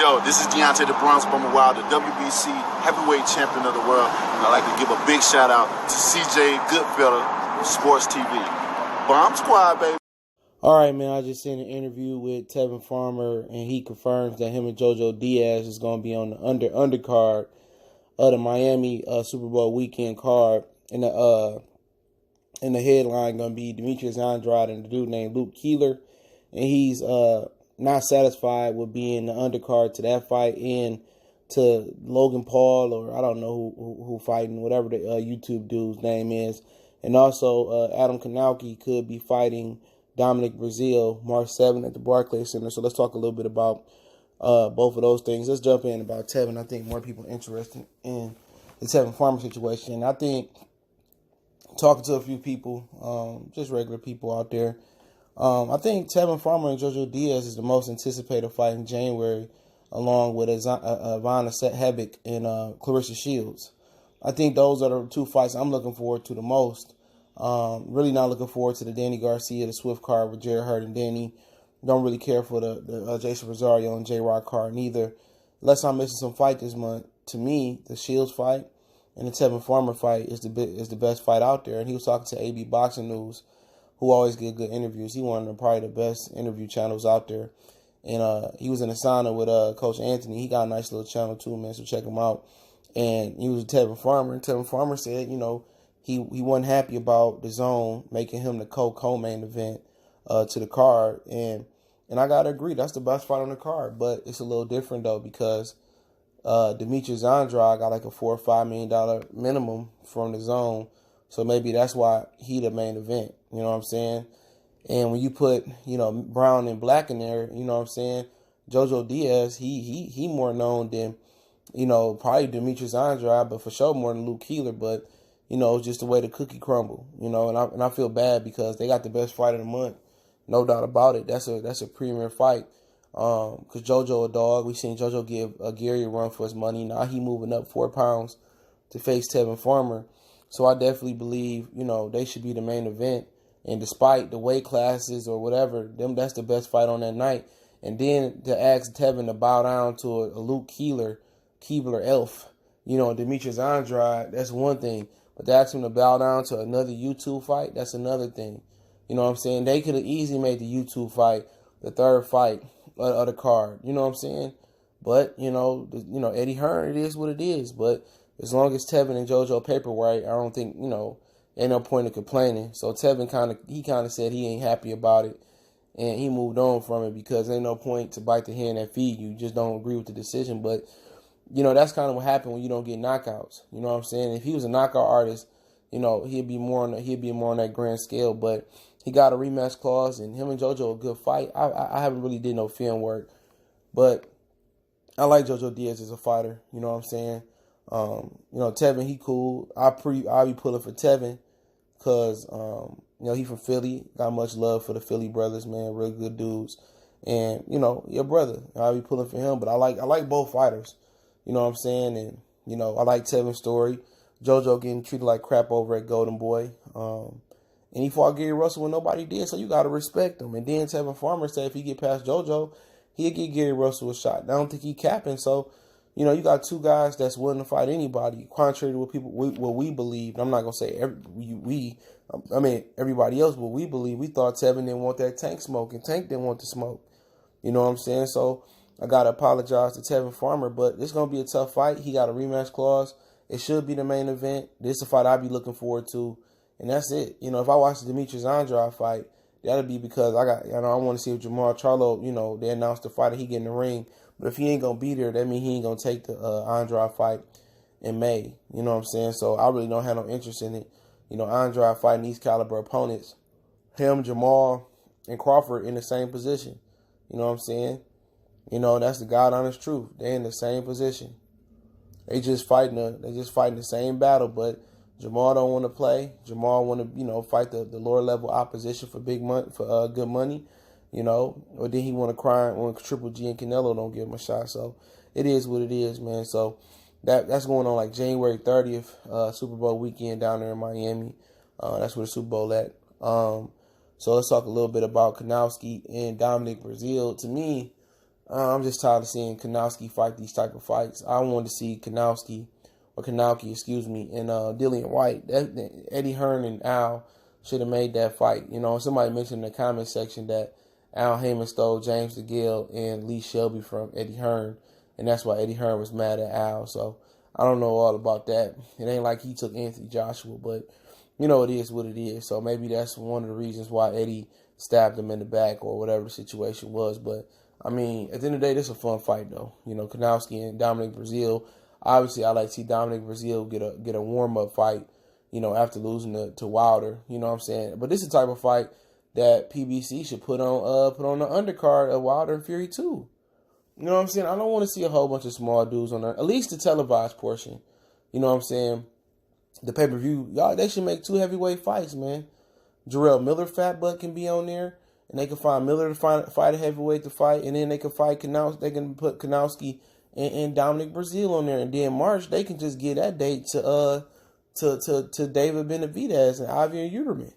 Yo, this is Deontay the Bronx Bummer Wild, the WBC heavyweight champion of the world. And I'd like to give a big shout out to CJ Goodfellow of Sports TV. Bomb Squad, baby. All right, man, I just seen an interview with Tevin Farmer, and he confirms that him and JoJo Diaz is going to be on the undercard of the Miami Super Bowl weekend card. And the headline going to be Demetrius Andrade and the dude named Luke Keeler. And he's not satisfied with being the undercard to that fight and to Logan Paul, or I don't know who fighting, whatever the YouTube dude's name is. And also Adam Kownacki could be fighting Dominic Breazeale March 7th at the Barclays Center. So let's talk a little bit about both of those things. Let's jump in about Tevin. I think more people are interested in the Tevin Farmer situation. And I think talking to a few people, just regular people out there, I think Tevin Farmer and JoJo Diaz is the most anticipated fight in January, along with Ivana Hebik and Clarissa Shields. I think those are the two fights I'm looking forward to the most. Really not looking forward to the Danny Garcia, the Swift card with Jared Hurd and Danny. Don't really care for the Jason Rosario and J-Rock card neither. Unless I'm missing some fight this month. To me, the Shields fight and the Tevin Farmer fight is the best fight out there. And he was talking to AB Boxing News, who always get good interviews. He one of probably the best interview channels out there. And he was in a sauna with Coach Anthony. He got a nice little channel too, man, so check him out. And he was with Tevin Farmer. And Tevin Farmer said, he wasn't happy about DAZN making him the co-main event to the card. And I got to agree, that's the best fight on the card. But it's a little different, though, because Demetrius Andrade got like a $4 or $5 million minimum from DAZN. So maybe that's why he the main event. You know what I'm saying? And when you put, brown and black in there, you know what I'm saying? JoJo Diaz, he more known than, probably Demetrius Andrade, but for sure more than Luke Keeler. But, it's just the way the cookie crumble, and I feel bad because they got the best fight of the month. No doubt about it. That's a premier fight. Because JoJo a dog. We seen JoJo give Gary a run for his money. Now he moving up 4 pounds to face Tevin Farmer. So I definitely believe, they should be the main event. And despite the weight classes or whatever, that's the best fight on that night. And then to ask Tevin to bow down to a Luke Keeler elf, Demetrius Andrade, that's one thing. But to ask him to bow down to another YouTube fight, that's another thing. You know what I'm saying? They could have easily made the YouTube fight the third fight of the card. You know what I'm saying? But, Eddie Hearn, it is what it is. But as long as Tevin and JoJo paperwork, I don't think, ain't no point in complaining. So Tevin kind of said he ain't happy about it, and he moved on from it because ain't no point to bite the hand that feed you. You just don't agree with the decision. But, that's kind of what happened when you don't get knockouts. You know what I'm saying? If he was a knockout artist, he'd be more on that grand scale. But he got a rematch clause, and him and JoJo a good fight. I haven't really did no film work, but I like JoJo Diaz as a fighter. You know what I'm saying? Tevin, he cool. I'll be pulling for Tevin because, he from Philly. Got much love for the Philly brothers, man. Real good dudes. And, your brother. I'll be pulling for him. But I like both fighters. You know what I'm saying? And, I like Tevin's story. JoJo getting treated like crap over at Golden Boy. And he fought Gary Russell when nobody did, so you got to respect him. And then Tevin Farmer said if he get past JoJo, he'll give Gary Russell a shot. And I don't think he capping, so you got two guys that's willing to fight anybody, contrary to what we believe. I'm not gonna say everybody else, but we believe. We thought Tevin didn't want that Tank smoke, and Tank didn't want the smoke. You know what I'm saying? So I gotta apologize to Tevin Farmer, but it's gonna be a tough fight. He got a rematch clause. It should be the main event. This is a fight I'll be looking forward to, and that's it. If I watch the Demetrius Andrade fight, that'll be because I want to see if Jamal Charlo, they announced the fight and he get in the ring. But if he ain't going to be there, that means he ain't going to take the Andrade fight in May. You know what I'm saying? So I really don't have no interest in it. Andrade fighting these caliber opponents. Him, Jamal, and Crawford in the same position. You know what I'm saying? That's the God honest truth. They're in the same position. They just fighting the same battle, but Jamal don't want to play. Jamal want to, fight the lower level opposition for big money, for good money. Or then he want to cry when Triple G and Canelo don't give him a shot. So it is what it is, man. So that's going on like January 30th, Super Bowl weekend down there in Miami. That's where the Super Bowl at. So let's talk a little bit about Kownacki and Dominic Breazeale. To me, I'm just tired of seeing Kownacki fight these type of fights. I wanted to see Kownacki, and Dillian White. Eddie Hearn and Al should have made that fight. You know, somebody mentioned in the comment section that Al Heyman stole James DeGale and Lee Shelby from Eddie Hearn, and that's why Eddie Hearn was mad at Al. So I don't know all about that. It ain't like he took Anthony Joshua, but you know, it is what it is. So maybe that's one of the reasons why Eddie stabbed him in the back or whatever the situation was. But I mean, at the end of the day, this is a fun fight, though. You know, Kownacki and Dominic Breazeale. Obviously, I like to see Dominic Breazeale get a warm-up fight, you know, after losing to Wilder. You know what I'm saying? But this is the type of fight that PBC should put on the undercard of Wilder and Fury too. You know what I'm saying? I don't want to see a whole bunch of small dudes on there. At least the televised portion. You know what I'm saying? The pay-per-view, y'all, they should make 2 heavyweight fights, man. Jarrell Miller, Fat Butt, can be on there. And they can find Miller to fight a heavyweight to fight, and then they can fight Kownacki. They can put Kownacki and Dominic Breazeale on there, and then March they can just give that date to David Benavidez and Javier Uterman.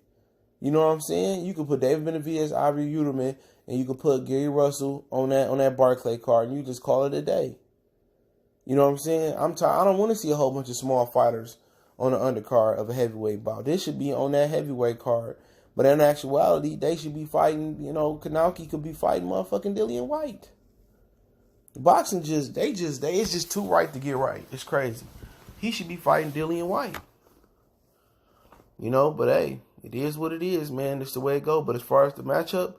You know what I'm saying? You can put David Benavidez, Javier Uterman, and you can put Gary Russell on that Barclay card, and you just call it a day. You know what I'm saying? I'm tired. I don't want to see a whole bunch of small fighters on the undercard of a heavyweight bout. This should be on that heavyweight card. But in actuality, they should be fighting, you know, Kownacki could be fighting motherfucking Dillian White. Boxing it's just too right to get right. It's crazy. He should be fighting Dillian White. You know, but hey, it is what it is, man. It's the way it goes. But as far as the matchup,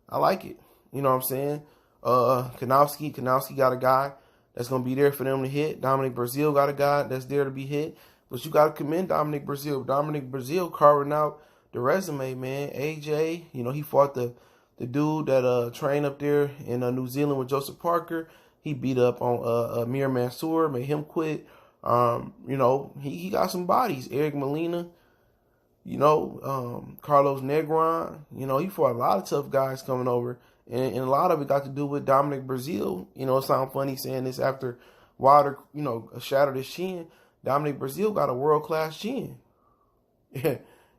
I like it. You know what I'm saying? Kownacki got a guy that's going to be there for them to hit. Dominic Breazeale got a guy that's there to be hit. But you got to commend Dominic Breazeale. Dominic Breazeale carving out the resume, man. AJ, you know, he fought the dude that trained up there in New Zealand with Joseph Parker. He beat up on Amir Mansour, made him quit. You know, he got some bodies. Eric Molina, you know, Carlos Negron. You know, he fought a lot of tough guys coming over. And a lot of it got to do with Dominic Breazeale. You know, it sounds funny saying this after Wilder, you know, shattered his chin. Dominic Breazeale got a world-class chin. Yeah.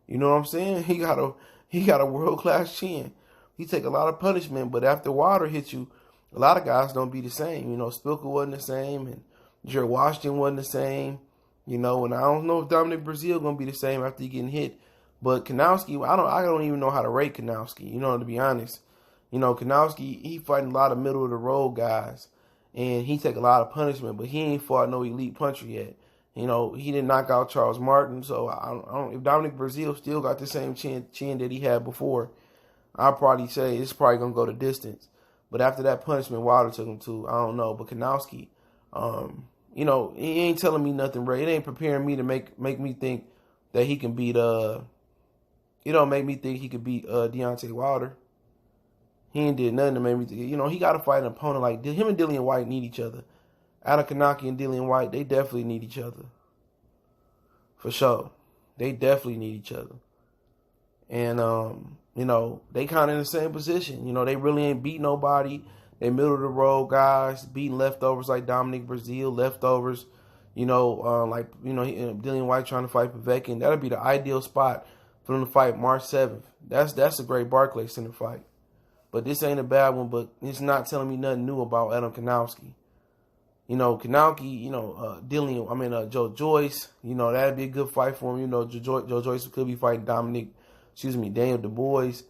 You know what I'm saying? He got a world-class chin. He take a lot of punishment, but after Wilder hits you, a lot of guys don't be the same. You know, Spilker wasn't the same, and Jared Washington wasn't the same. You know, and I don't know if Dominic Breazeale gonna be the same after he getting hit. But Kownacki, I don't even know how to rate Kownacki. You know, to be honest, you know, Kownacki, he fighting a lot of middle of the road guys, and he take a lot of punishment, but he ain't fought no elite puncher yet. You know, he didn't knock out Charles Martin, so I don't if Dominic Breazeale still got the same chin that he had before, I'll probably say it's probably going to go the distance. But after that punishment Wilder took him to, I don't know. But Kownacki, you know, he ain't telling me nothing, Ray. It ain't preparing me to make me think that he can beat, make me think he could beat Deontay Wilder. He ain't did nothing to make me think. You know, he got to fight an opponent like him and Dillian White need each other. Adam Kownacki and Dillian White, they definitely need each other. For sure. They definitely need each other. And, you know, they kind of in the same position. You know, they really ain't beat nobody. They middle of the road guys, beating leftovers like Dominic Breazeale, leftovers, you know, Dillian White trying to fight Povetkin. That'll be the ideal spot for them to fight March 7th. That's a great Barclays Center fight. But this ain't a bad one, but it's not telling me nothing new about Adam Kownacki. You know, Kownacki, you know, Joe Joyce, you know, that'd be a good fight for him. You know, Joe Joyce could be fighting Daniel Du Bois,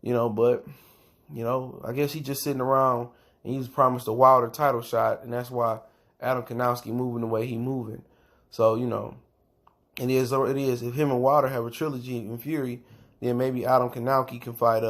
you know, but, you know, I guess he's just sitting around and he was promised a Wilder title shot, and that's why Adam Kownacki moving the way he moving. So, you know, it is. If him and Wilder have a trilogy in Fury, then maybe Adam Kownacki can fight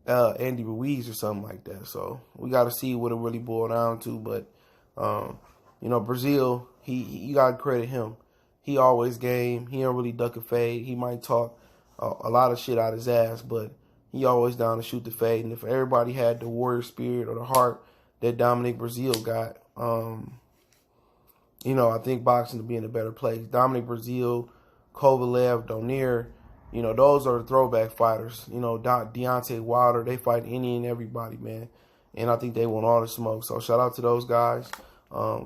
Andy Ruiz or something like that. So we got to see what it really boiled down to, but you know, Breazeale, you gotta credit him. He always game. He don't really duck a fade. He might talk a lot of shit out his ass, but he always down to shoot the fade. And if everybody had the warrior spirit or the heart that Dominic Breazeale got, you know, I think boxing would be in a better place. Dominic Breazeale, Kovalev, Donaire, you know, those are the throwback fighters. You know, Deontay Wilder, they fight any and everybody, man. And I think they want all the smoke. So shout out to those guys.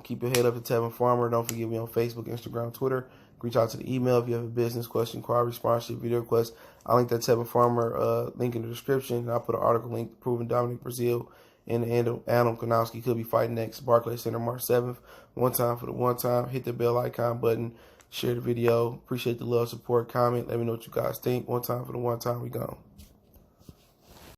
Keep your head up to Tevin Farmer. Don't forget me on Facebook, Instagram, Twitter. Reach out to the email if you have a business question, inquiry, sponsorship, video request. I'll link that Tevin Farmer link in the description. And I'll put an article link proving Dominic Breazeale And Adam Kownacki could be fighting next. Barclays Center March 7th. One time for the one time. Hit the bell icon button. Share the video. Appreciate the love, support, comment. Let me know what you guys think. One time for the one time. We gone.